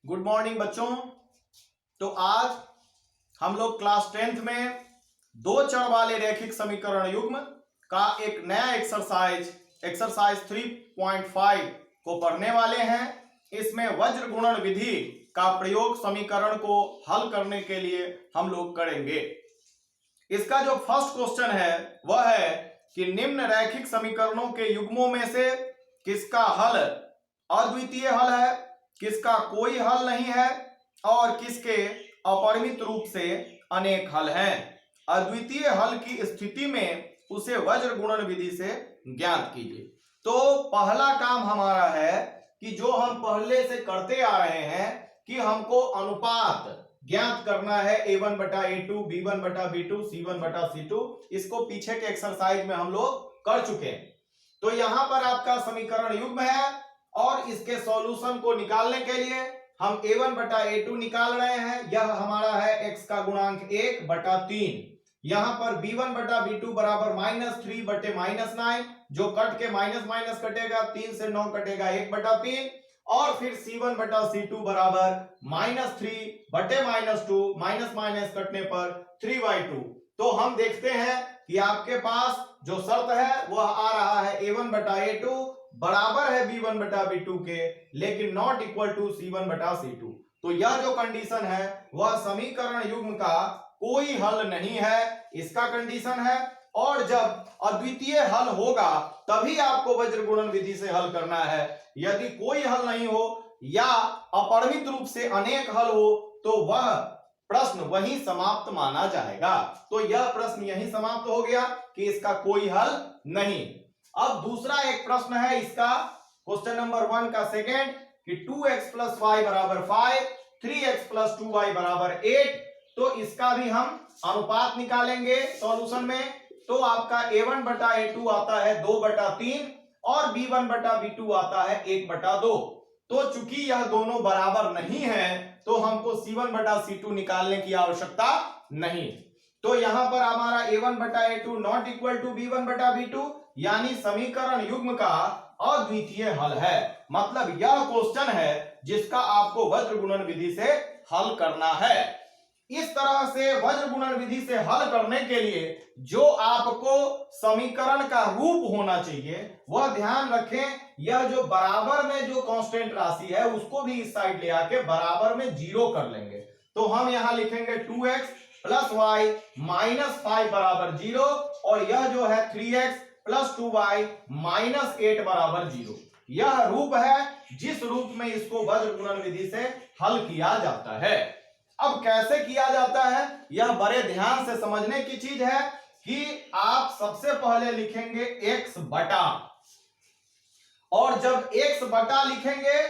Good morning बच्चों। तो आज हम लोग क्लास 10th में दो चर वाले रैखिक समीकरण युग्म का एक नया एक्सरसाइज 3.5 को पढ़ने वाले हैं। इसमें वज्र गुणन विधि का प्रयोग समीकरण को हल करने के लिए हम लोग करेंगे। इसका जो फर्स्ट क्वेश्चन है वह है कि निम्न रैखिक समीकरणों के युग्मों में से किसका हल अद्वितीय हल है, किसका कोई हल नहीं है और किसके अपरिमित रूप से अनेक हल हैं। अद्वितीय हल की स्थिति में उसे वज्र गुणन विधि से ज्ञात कीजिए। तो पहला काम हमारा है कि जो हम पहले से करते आ रहे हैं कि हमको अनुपात ज्ञात करना है a1 बटा a2, b1 बटा b2, c1 बटा c2। इसको पीछे के एक्सरसाइज में हम लोग कर चुके हैं। तो यहां पर आपका समीकरण युग्म है और इसके सॉल्यूशन को निकालने के लिए हम a1 बटा a2 निकाल रहे हैं। यह हमारा है x का गुणांक 1 बटा 3। यहां पर b1 बटा b2 बराबर -3 बटे -9, जो कट के माइनस माइनस कटेगा, 3 से 9 कटेगा 1 बटा 3। और फिर c1 बटा c2 बराबर -3 बटे -2, माइनस माइनस कटने पर 3/2। तो हम देखते हैं कि आपके पास जो शर्त है वह आ रहा है a1 बटा a2 बराबर है b1 बटा b2 के, लेकिन नॉट इक्वल टू c1 बटा c2। तो यह जो कंडीशन है वह समीकरण युग्म का कोई हल नहीं है, इसका कंडीशन है। और जब अद्वितीय हल होगा तभी आपको वज्र गुणन विधि से हल करना है। यदि कोई हल नहीं हो या अपरिमित रूप से अनेक हल हो तो वह प्रश्न वहीं समाप्त माना जाएगा। तो यह प्रश्न यहीं समाप्त हो गया कि इसका कोई हल नहीं। अब दूसरा एक प्रश्न है इसका, क्वेश्चन नंबर 1 का सेकेंड, कि 2x + y बराबर 5, 3x + 2y बराबर 8। तो इसका भी हम अनुपात निकालेंगे सॉल्यूशन में। तो आपका a1 बटा a2 आता है 2 बटा 3 और b1 बटा b2 आता है 1 बटा 2। तो चूंकि यह दोनों बराबर नहीं है तो हमको c1 बटा c2 निकालने की आवश्यकता नहीं। तो यहां पर हमारा a1 बटा a2 not equal to b1 बटा b2, यानी समीकरण युग्म का अद्वितीय हल है। मतलब यह क्वेश्चन है जिसका आपको वज्र गुणन विधि से हल करना है। इस तरह से वज्र गुणन विधि से हल करने के लिए जो आपको समीकरण का रूप होना चाहिए वह ध्यान रखें। यह जो बराबर में जो कांस्टेंट राशि है उसको भी इस साइड ले आके बराबर में 0 कर लेंगे। तो हम यहां लिखेंगे 2x + y - 5 बराबर 0 और यह जो है 3x + 2y - 8 बराबर 0। यह रूप है जिस रूप में इसको वज्र गुणन विधि से हल किया जाता है। अब कैसे किया जाता है यह बड़े ध्यान से समझने की चीज है कि आप सबसे पहले लिखेंगे x बटा, और जब x बटा लिखेंगे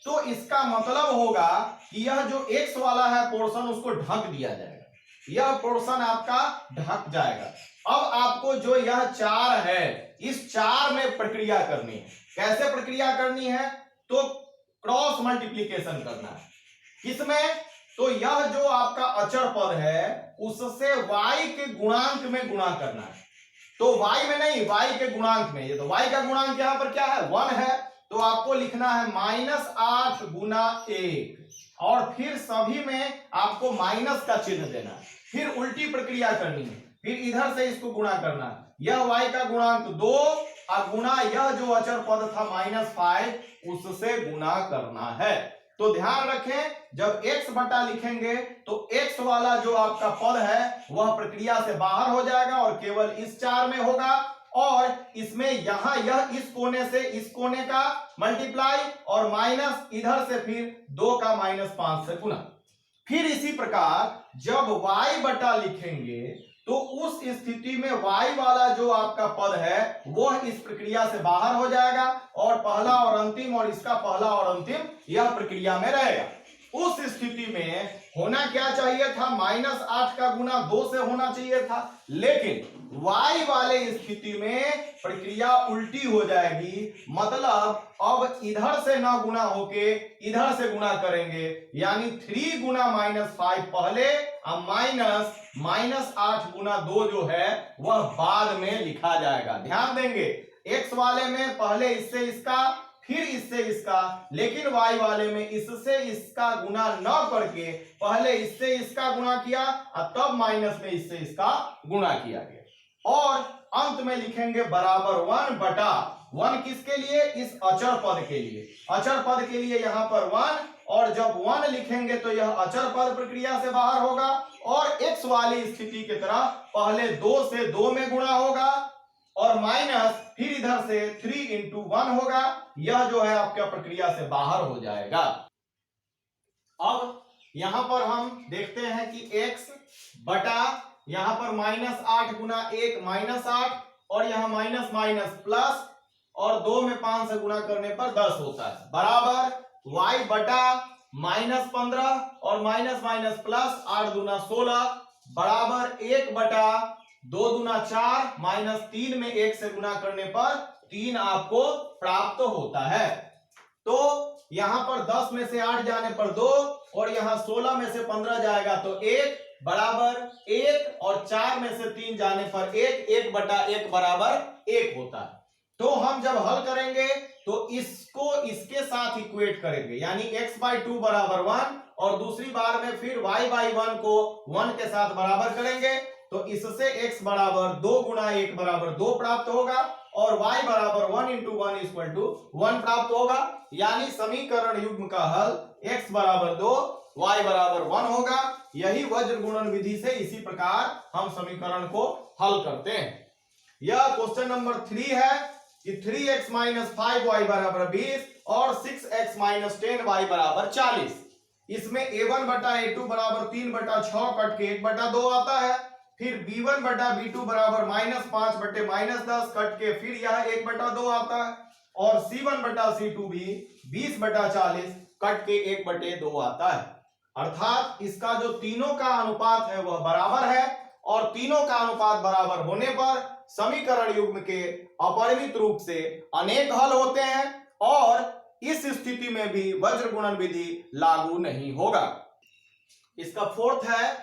तो इसका मतलब होगा कि यह जो x वाला है पोर्शन उसको ढक दिया जाएगा, यह पोर्शन आपका ढक जाएगा। अब आपको जो यह 4 है इस 4 में प्रक्रिया करनी है। कैसे प्रक्रिया करनी है? तो क्रॉस मल्टीप्लीकेशन करना है। किसमें? तो यह जो आपका अचर पद है उससे y के गुणांक में गुणा करना है। तो y में नहीं, y के गुणांक में। ये तो y का गुणांक यहां पर क्या है? 1 है। तो आपको लिखना है -8 गुना 1 और फिर सभी में आपको माइनस का चिन्ह देना है। फिर उल्टी प्रक्रिया करनी है, फिर इधर से इसको गुणा करना है। यह y का गुणांक 2 और गुना यह जो अचर पद था -5 उससे गुणा करना है। तो ध्यान रखें जब x बटा लिखेंगे तो x वाला जो आपका पद है वह प्रक्रिया से बाहर हो जाएगा और केवल इस 4 में होगा। और इसमें यहां यह इस कोने से इस कोने का मल्टीप्लाई और माइनस इधर से फिर 2 का -5 से गुना। फिर इसी प्रकार जब y बटा लिखेंगे तो उस स्थिति में y वाला जो आपका पद है वह इस प्रक्रिया से बाहर हो जाएगा और पहला और अंतिम और इसका पहला और अंतिम यह प्रक्रिया में रहेगा। उस स्थिति में होना क्या चाहिए था? -8 का गुना 2 से होना चाहिए था, लेकिन y वाले स्थिति में प्रक्रिया उल्टी हो जाएगी। मतलब अब इधर से ना गुना होके इधर से गुणा करेंगे, यानी 3 गुना -5 पहले और -8 गुना 2 जो है वह बाद में लिखा जाएगा। ध्यान देंगे x वाले में पहले इससे इसका फिर इससे इसका, लेकिन y वाले में इससे इसका गुना न करके पहले इससे इसका गुना किया और तब माइनस में इससे इसका गुना किया गया, और अंत में लिखेंगे बराबर 1 बटा 1 किसके लिए, इस अचर पद के लिए। अचर पद के लिए यहां पर 1, और जब 1 लिखेंगे तो यह अचर पद प्रक्रिया से बाहर होगा, और x वाली स्थिति की तरह पहले 2 से 2 में गुणा होगा और माइनस फिर इधर से 3 इंटू 1 होगा। यह जो है आपका प्रक्रिया से बाहर हो जाएगा। अब यहां पर हम देखते हैं कि x बटा यहां पर -8 गुना 1 -8, और यहां माइनस माइनस प्लस, और 2 में 5 से गुणा करने पर 10 होता है, बराबर y बटा -15 और माइनस माइनस प्लस 8 दूना 16 बराबर 1 बटा 2 दूना 4 -3 में 1 से गुना करने पर 3 आपको प्राप्त होता है। तो यहां पर 10 में से 8 जाने पर 2, और यहां 16 में से 15 जाएगा तो 1 बराबर 1, और 4 में से 3 जाने पर 1, 1 बटा 1 बराबर 1 होता है। तो हम जब हल करेंगे तो इसको इसके साथ इक्वेट करेंगे, यानी x/2 बराबर 1, और दूसरी बार में फिर y/1 को 1 के साथ बराबर करेंगे, तो इससे x बराबर 2 गुना 1 बराबर 2 प्राप्त होगा, और y बराबर 1 इंटू 1 इक्वल टू 1 प्राप्त होगा। यानी समीकरण युग्म का हल x बराबर 2 y बराबर 1 होगा। यही वज्र गुणन विधि से इसी प्रकार हम समीकरण को हल करते हैं। यह क्वेश्चन नंबर 3 है कि 3x माइनस 5y बराबर 20 और 6x माइनस 10y बराबर 40। इसमें a1 बटा a2 बराबर 3 बटा 6 कट के 1 बटा 2 आता है। फिर b1 बटा b2 बराबर -5 बटे -10 कट के फिर यह 1 बटा 2 आता है, और c1 बटा c2 भी 20 बटा 40 कट के 1 बटे 2 आता है। अर्थात इसका जो तीनों का अनुपात है वह बराबर है, और तीनों का अनुपात बराबर होने पर समीकरण युग्म के अपरिमित रूप से अनेक हल होते हैं, और इस स्थिति में भी वज्र गुणन विधि लागू नहीं होगा। इसका फोर्थ है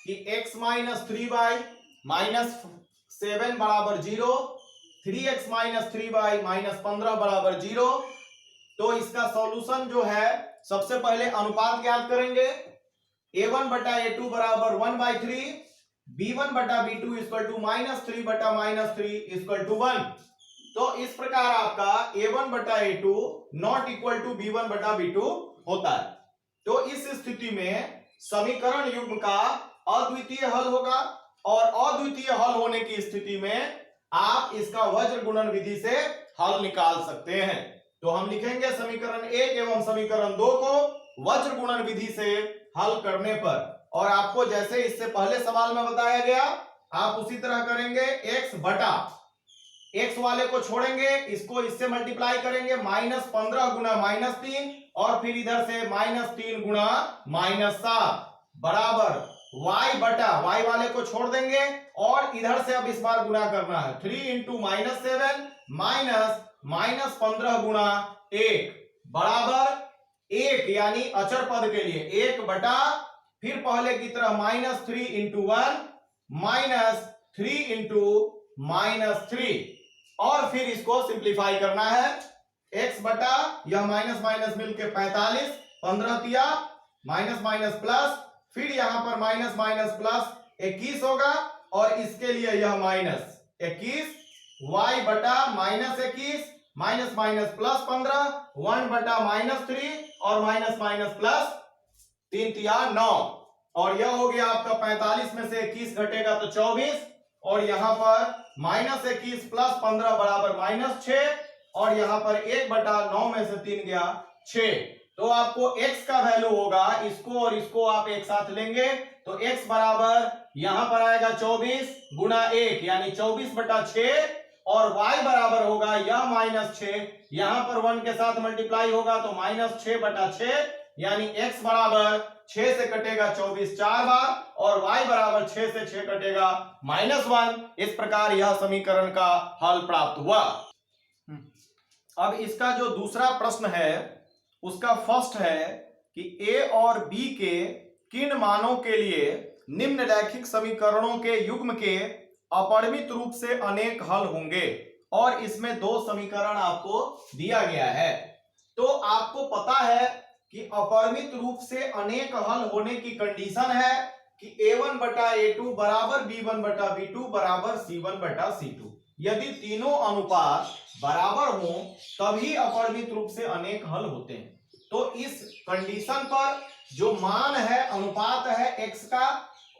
कि x माइनस 3y माइनस 7 बराबर 0, 3x माइनस 3y माइनस 15 बराबर 0। तो इसका सॉल्यूशन जो है, सबसे पहले अनुपात ज्ञात करेंगे। a1 बटा a2 बराबर 1/3, b1 बटा b2 इक्वल टू -3 बटा -3 इक्वल टू 1। तो इस प्रकार आपका a1 बटा a2 not equal to b1 बटा b2 होता है। तो इस स्थिति में समीकरण युग्म का अद्वितीय हल होगा, और अद्वितीय हल होने की स्थिति में आप इसका वज्र गुणन विधि से हल निकाल सकते हैं। तो हम लिखेंगे समीकरण 1 एवं समीकरण 2 को वज्र गुणन विधि से हल करने पर, और आपको जैसे इससे पहले सवाल में बताया गया आप उसी तरह करेंगे। x बटा x वाले को छोड़ेंगे, इसको इससे मल्टीप्लाई करेंगे, -15 गुना -3, और फिर इधर से -3 गुना -7 बराबर y बटा y वाले को छोड़ देंगे, और इधर से अब इस बार गुना करना है 3 इंटू -7 माइनस -15 गुना 1 बराबर 1, यानी अचर पद के लिए 1 बटा फिर पहले की तरह -3 इंटू 1 -3 इंटू -3, और फिर इसको सिंप्लीफाई करना है। x बटा यह माइनस माइनस मिलके 45, 15 तिया माइनस माइनस प्लस, फिर यहां पर माइनस माइनस प्लस 21 होगा, और इसके लिए यह -21 y बटा -21 माइनस माइनस प्लस 15 1 बटा -3 और माइनस माइनस प्लस 3 तिया 9, और यह हो गया आपका 45 में से 21 घटेगा तो 24, और यहां पर -21 प्लस 15 बराबर -6, और यहां पर 1 बटा 9 में से 3 गया 6। तो आपको x का वैल्यू होगा, इसको और इसको आप एक साथ लेंगे तो x बराबर यहां पर आएगा 24 गुना 1 यानी 24 बटा 6, और y बराबर होगा यह -6, यहां पर 1 के साथ मल्टीप्लाई होगा तो -6 बटा 6, यानी x बराबर 6 से कटेगा 24 4 बार, और y बराबर 6 से 6 कटेगा -1। इस प्रकार यह समीकरण का हल प्राप्त हुआ। अब इसका जो दूसरा प्रश्न है उसका फर्स्ट है कि a और b के किन मानों के लिए निम्न रैखिक समीकरणों के युग्म के अपरिमित रूप से अनेक हल होंगे, और इसमें 2 समीकरण आपको दिया गया है। तो आपको पता है कि अपरिमित रूप से अनेक हल होने की कंडीशन है कि a1 बटा a2 बराबर b1 बटा b2 बराबर c1 बटा c2। यदि तीनों अनुपात बराबर हो तभी अपरिमित रूप से अनेक हल होते हैं। तो इस कंडीशन पर जो मान है, अनुपात है x का,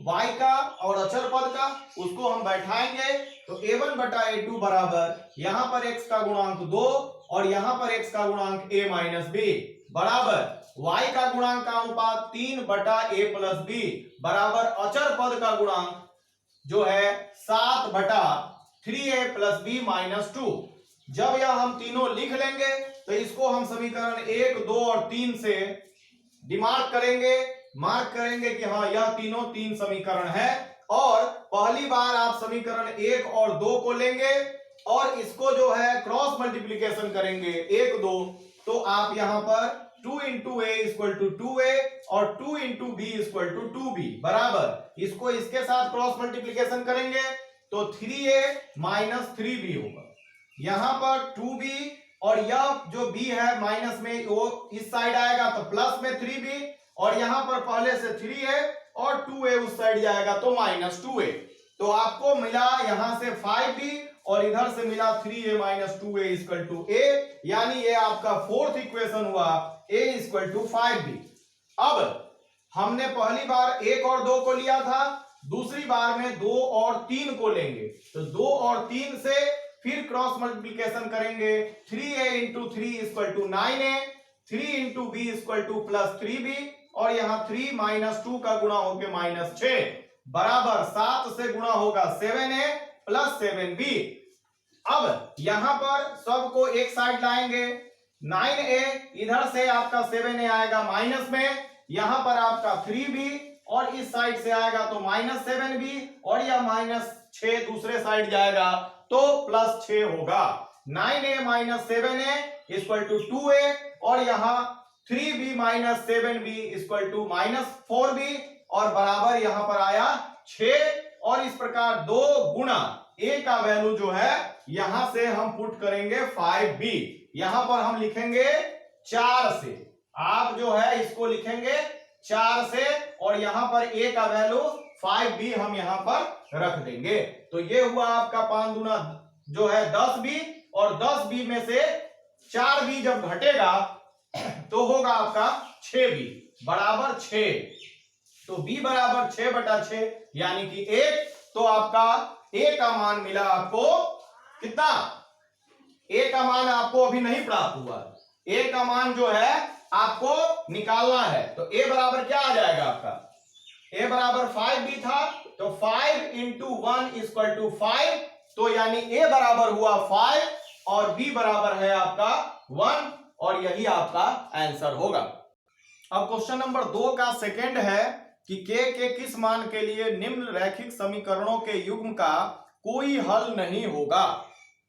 y का और अचर पद का, उसको हम बैठाएंगे। तो a1 बटा a2 बराबर यहां पर x का गुणांक 2 और यहां पर x का गुणांक a माइनस बी बराबर y का गुणांक का अनुपात 3 बटा a प्लस बी बराबर अचर पद का गुणांक जो है 7 बटा 3a प्लस बी माइनस 2। जब यह हम तीनों लिख लेंगे तो इसको हम समीकरण 1, 2 और 3 से डिमार्क करेंगे, मार्क करेंगे कि हाँ यह तीनों 3 समीकरण है। और पहली बार आप समीकरण 1 और 2 को लेंगे और इसको जो है क्रॉस मल्टीप्लीकेशन करेंगे 1, 2, तो आप यहां पर 2 into A equal to 2a और 2 into B equal to 2b बराबर इसको इसके साथ क्रॉस मल्टीप्लीकेशन करेंगे तो 3a माइनस 3b होगा। यहां पर 2b और यह जो b है माइनस में वो इस साइड आएगा तो प्लस में 3b और यहां पर पहले से 3a और 2a उस साइड जाएगा तो माइनस 2a। तो आपको मिला यहां से 5b और इधर से मिला 3a minus 2a equal to a, यानी ये आपका फोर्थ इक्वेशन हुआ a इक्वल टू 5b। अब हमने पहली बार 1 और 2 को लिया था, दूसरी बार में 2 और 3 को लेंगे तो 2 और 3 से फिर क्रॉस मल्टीप्लीकेशन करेंगे 3a into 3 equal to 9a, 3 into B equal to plus 3b और यहाँ 3 माइनस 2 का गुणा होके माइनस 6 बराबर 7 से गुणा होगा 7a प्लस 7b। अब यहां पर सबको एक साइड लाएंगे, 9a इधर से आपका 7a आएगा माइनस में, यहां पर आपका 3b और इस साइड से आएगा तो माइनस 7b और यह माइनस 6 दूसरे साइड जाएगा तो प्लस 6 होगा। 9a minus 7a equal to 2a और यहां 3b minus 7b equal to minus 4b और बराबर यहां पर आया 6 और इस प्रकार 2 गुना a का वैल्यू जो है यहां से हम पुट करेंगे 5b, यहां पर हम लिखेंगे 4 से, आप जो है इसको लिखेंगे 4 से और यहां पर a का वैल्यू 5b हम यहां पर रख देंगे। तो ये हुआ आपका 5 दूना जो है 10b और 10b में से 4b जब घटेगा तो होगा आपका 6b बराबर 6। तो b बराबर 6 बटा 6 यानी कि 1। तो आपका a का मान मिला आपको कितना, a का मान आपको अभी नहीं प्राप्त हुआ, a का मान जो है आपको निकालना है। तो a बराबर क्या आ जाएगा आपका, a बराबर 5b था तो 5 इंटू 1 इक्वल टू 5, तो यानी a बराबर हुआ 5 और b बराबर है आपका 1 और यही आपका आंसर होगा। अब क्वेश्चन नंबर 2 का सेकंड है कि k के किस मान के लिए निम्न रैखिक समीकरणों के युग्म का कोई हल नहीं होगा।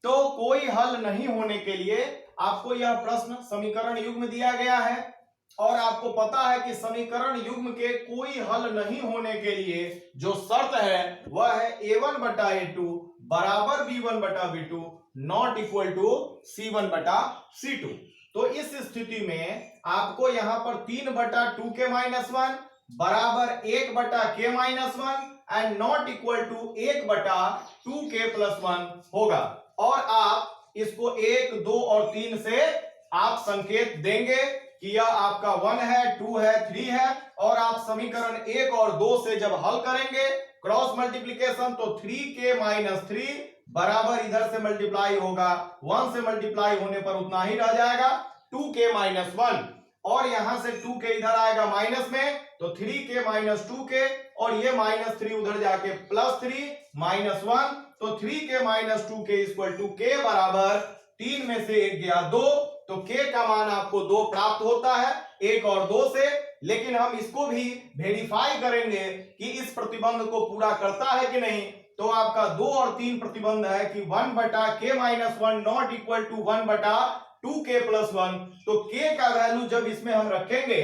तो कोई हल नहीं होने के लिए आपको यह प्रश्न समीकरण युग्म दिया गया है और आपको पता है कि समीकरण युग्म के कोई हल नहीं होने के लिए जो शर्त है वह है a1 बटा a2 बराबर b1 बटा b2 not equal to c1 बटा c2। तो इस स्थिति में आपको यहां पर 3 बटा 2k माइनस 1 बराबर 1 बटा k minus 1 and not equal to 1 बटा 2k प्लस 1 होगा और आप इसको 1, 2 और 3 से आप संकेत देंगे कि यह आपका 1 है, 2 है, 3 है और आप समीकरण 1 और 2 से जब हल करेंगे क्रॉस मल्टीप्लीकेशन तो 3k माइनस 3 बराबर इधर से मल्टीप्लाई होगा, 1 से मल्टीप्लाई होने पर उतना ही रह जाएगा 2k माइनस 1 और यहां से 2k इधर आएगा माइनस में तो 3k माइनस 2k और ये माइनस 3 उधर जाके प्लस 3 माइनस 1 तो 3k minus 2k equal to k बराबर 3 में से 1 गया 2 तो k का मान आपको 2 प्राप्त होता है 1 और 2 से। लेकिन हम इसको भी वेरीफाई करेंगे कि इस प्रतिबंध को पूरा करता है कि नहीं। तो आपका 2 और 3 प्रतिबंध है कि 1 बटा k minus 1 not equal to 1 बटा 2k प्लस 1। तो k का वैल्यू जब इसमें हम रखेंगे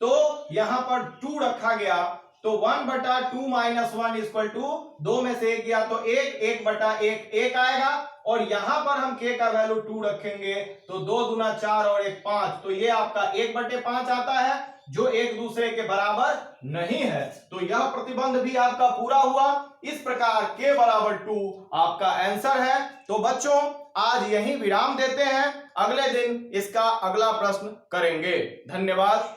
तो यहां पर 2 रखा गया तो 1/2 - 1 इक्वल टू 2 में से 1 गया तो 1, 1/1 1 आएगा, और यहां पर हम k का वैल्यू 2 रखेंगे तो 2 दूना 4 और 1 5, तो ये आपका 1/5 आता है, जो एक दूसरे के बराबर नहीं है। तो यह प्रतिबंध भी आपका पूरा हुआ। इस प्रकार k बराबर 2 आपका आंसर है। तो बच्चों आज यहीं विराम देते हैं, अगले दिन इसका अगला प्रश्न करेंगे। धन्यवाद।